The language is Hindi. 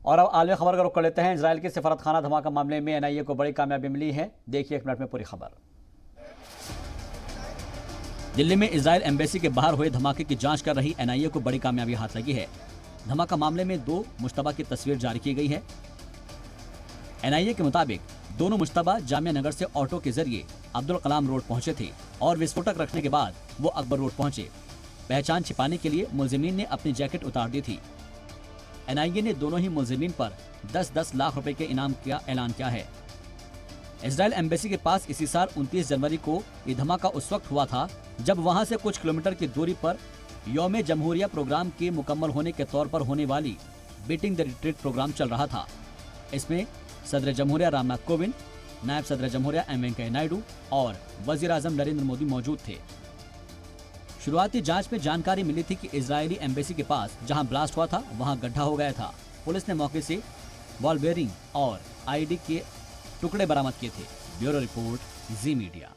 और अब आलमी खबर का रुख कर लेते हैं। इजराइल के सफारत खाना धमाका मामले में एनआईए को बड़ी कामयाबी मिली है। देखिए 1 मिनट में पूरी खबर। दिल्ली में इजराइल एम्बेसी के बाहर हुए धमाके की जांच कर रही एनआईए को बड़ी कामयाबी हाथ लगी है। धमाका मामले में 2 मुश्तबा की तस्वीर जारी की गई है। एनआईए के मुताबिक दोनों मुश्तबा जामिया नगर से ऑटो के जरिए अब्दुल कलाम रोड पहुंचे थे और विस्फोटक रखने के बाद वो अकबर रोड पहुंचे। पहचान छिपाने के लिए मुलजिमीन ने अपनी जैकेट उतार दी थी। एनआईए ने दोनों ही मुलजिमीन पर 10-10 लाख रुपए के इनाम का ऐलान किया है। इजराइल एम्बेसी के पास इसी साल 29 जनवरी को ये धमाका उस वक्त हुआ था जब वहां से कुछ किलोमीटर की दूरी पर यौम जमहूरिया प्रोग्राम के मुकम्मल होने के तौर पर होने वाली बीटिंग द रिट्रीट प्रोग्राम चल रहा था। इसमें सदर जमहूरिया रामनाथ कोविंद, नायब सदर जमहूरिया एम वेंकैया नायडू और वजीर आजम नरेंद्र मोदी मौजूद थे। शुरुआती जांच में जानकारी मिली थी कि इजरायली एम्बेसी के पास जहां ब्लास्ट हुआ था वहां गड्ढा हो गया था। पुलिस ने मौके से बॉल बेयरिंग और आईडी के टुकड़े बरामद किए थे। ब्यूरो रिपोर्ट, जी मीडिया।